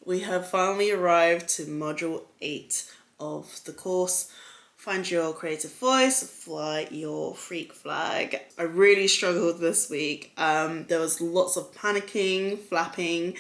We have finally arrived to module 8 of the course. Find your creative voice, fly your freak flag. I really struggled this week. There was lots of panicking, flapping,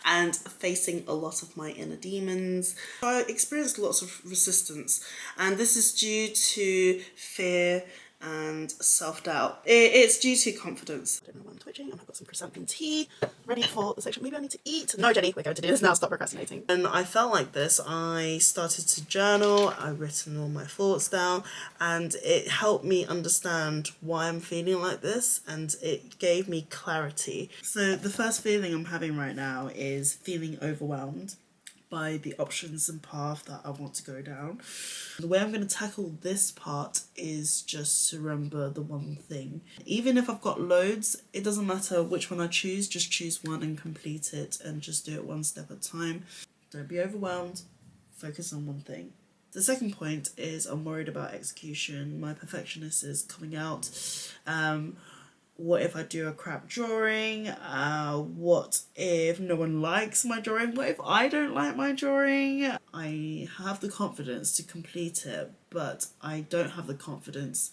and facing a lot of my inner demons. I experienced lots of resistance, and this is due to fear and self-doubt. It's due to confidence. I don't know why I'm twitching, and I've got some chrysanthemum tea ready for the section. Maybe I need to eat. No, Jenny, we're going to do this now. Stop procrastinating. And I felt like this. I started to journal. I've written all my thoughts down, and it helped me understand why I'm feeling like this, and it gave me clarity. So the first feeling I'm having right now is feeling overwhelmed by the options and path that I want to go down. The way I'm going to tackle this part is just to remember the one thing. Even if I've got loads, it doesn't matter which one I choose, just choose one and complete it, and just do it one step at a time. Don't be overwhelmed, focus on one thing. The second point is I'm worried about execution. My perfectionist is coming out. What if I do a crap drawing? What if no one likes my drawing? What if I don't like my drawing? I have the confidence to complete it, but I don't have the confidence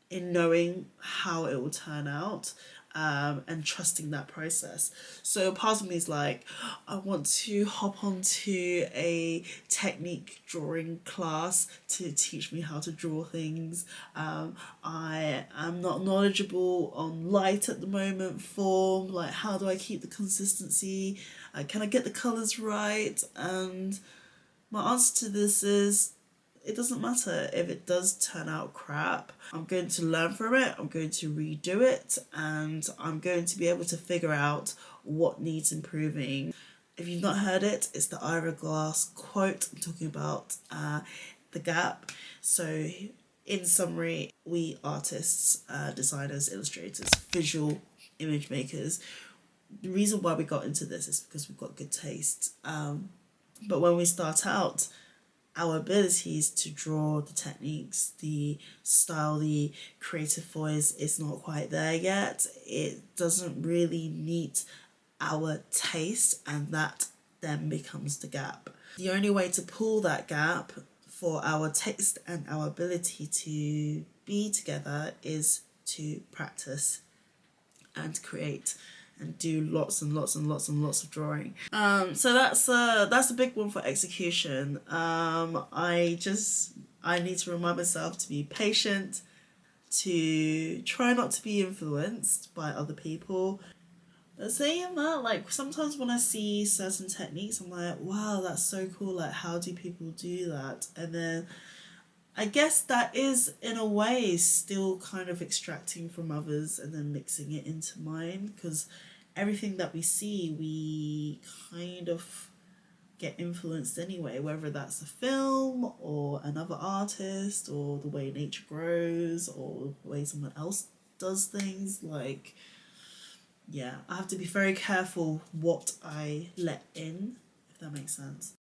in knowing how it will turn out, and trusting that process. So part of me is like, I want to hop onto a technique drawing class to teach me how to draw things. I am not knowledgeable on light at the moment, form, like how do I keep the consistency? Can I get the colours right? And my answer to this is, it doesn't matter if it does turn out crap. I'm going to learn from it, I'm going to redo it, and I'm going to be able to figure out what needs improving. If you've not heard it, it's the Ira Glass quote. I'm talking about the gap. So in summary, we artists, designers, illustrators, visual image makers, the reason why we got into this is because we've got good taste. But when we start out, our abilities to draw, the techniques, the style, the creative voice is not quite there yet. It doesn't really meet our taste, and that then becomes the gap. The only way to pull that gap for our taste and our ability to be together is to practice and create and do lots and lots and lots and lots of drawing. So that's a big one for execution. I need to remind myself to be patient, to try not to be influenced by other people. Saying that, like, sometimes when I see certain techniques, I'm like, wow, that's so cool, like, how do people do that? And then I guess that is, in a way, still kind of extracting from others and then mixing it into mine, because everything that we see, we kind of get influenced anyway, whether that's a film or another artist or the way nature grows or the way someone else does things. Like, yeah, I have to be very careful what I let in, if that makes sense.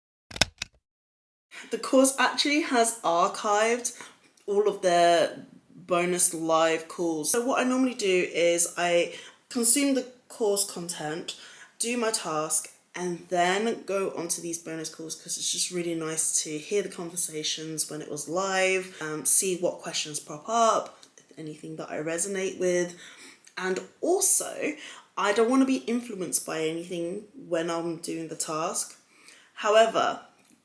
The course actually has archived all of their bonus live calls. So what I normally do is I consume the course content, do my task, and then go onto these bonus calls, because it's just really nice to hear the conversations when it was live, see what questions pop up, anything that I resonate with. And also, I don't want to be influenced by anything when I'm doing the task. However,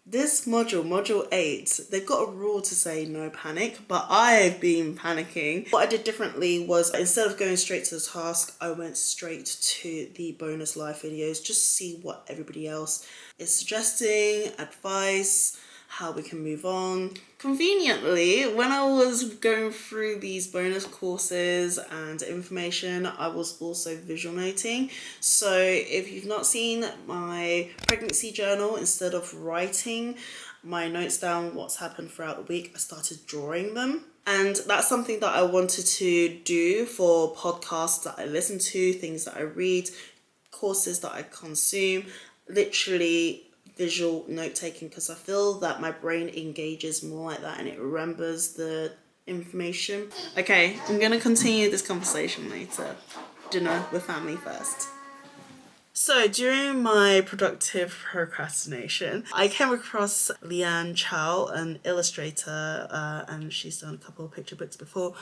this module 8, they've got a rule to say no panic, but I've been panicking. What I did differently was, instead of going straight to the task, I went straight to the bonus live videos, just to see what everybody else is suggesting, advice, how we can move on. Conveniently, when I was going through these bonus courses and information, I was also visual noting. So if you've not seen my pregnancy journal, instead of writing my notes down, what's happened throughout the week, I started drawing them. And that's something that I wanted to do for podcasts that I listen to, things that I read, courses that I consume, literally visual note-taking, because I feel that my brain engages more like that and it remembers the information. Okay, I'm going to continue this conversation later. Dinner with family first. So during my productive procrastination, I came across Leanne Chow, an illustrator, and she's done a couple of picture books before,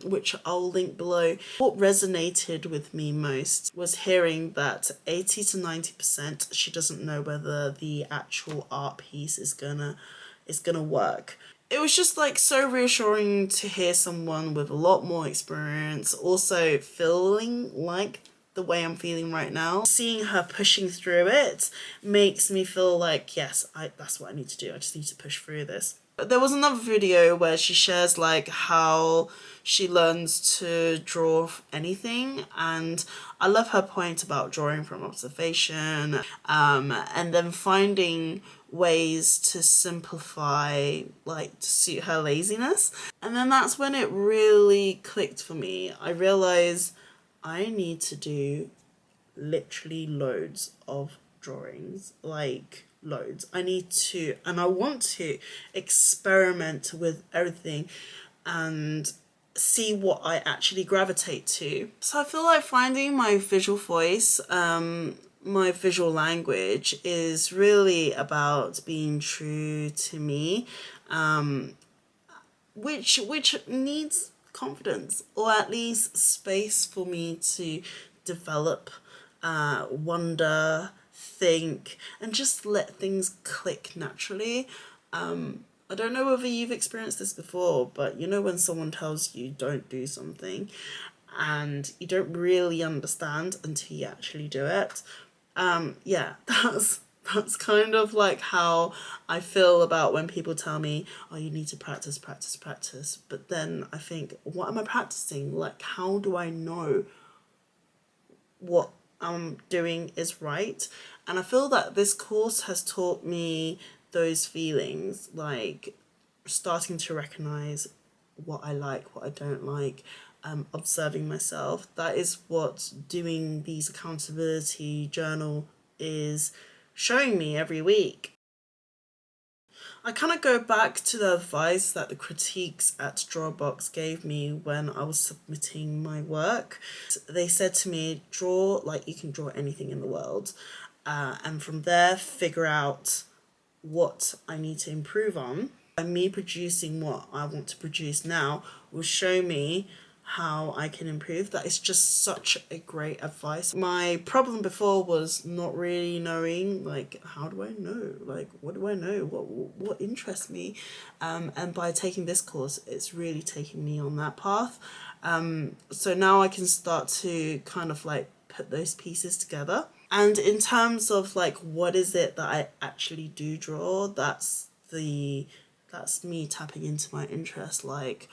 which I'll link below. What resonated with me most was hearing that 80 to 90% she doesn't know whether the actual art piece is gonna work. It was just like so reassuring to hear someone with a lot more experience also feeling like the way I'm feeling right now. Seeing her pushing through it makes me feel like, yes, that's what I need to do. I just need to push through this. There was another video where she shares like how she learns to draw anything, and I love her point about drawing from observation, and then finding ways to simplify, like to suit her laziness. And then that's when it really clicked for me. I realized I need to do literally loads of drawings, like loads. I need to, and I want to experiment with everything and see what I actually gravitate to. So I feel like finding my visual voice, my visual language is really about being true to me, which needs confidence, or at least space for me to develop, wonder, think, and just let things click naturally. I don't know whether you've experienced this before, but you know when someone tells you don't do something and you don't really understand until you actually do it. Yeah, that's kind of like how I feel about when people tell me, oh, you need to practice, practice, practice. But then I think, what am I practicing? Like, how do I know what I'm doing is right? And I feel that this course has taught me those feelings, like starting to recognize what I like, what I don't like, observing myself. That is what doing these accountability journal is showing me every week. I kind of go back to the advice that the critiques at Drawbox gave me when I was submitting my work. They said to me, draw like you can draw anything in the world, and from there figure out what I need to improve on. And me producing what I want to produce now will show me how I can improve. That is just such a great advice. My problem before was not really knowing, like, how do I know? Like, what do I know? What interests me? And by taking this course, it's really taken me on that path. So now I can start to kind of like put those pieces together. And in terms of like what is it that I actually do draw, that's me tapping into my interest, like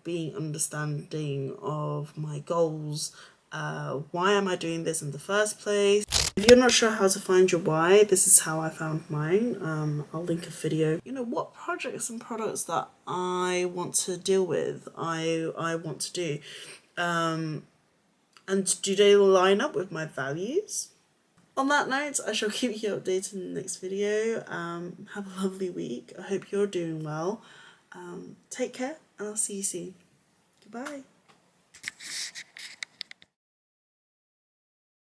being understanding of my goals. Why am I doing this in the first place? If you're not sure how to find your why, this is how I found mine. I'll link a video. You know, what projects and products that I want to deal with, I want to do. And do they line up with my values? On that note, I shall keep you updated in the next video. Have a lovely week. I hope you're doing well. Take care, and I'll see you soon. Goodbye.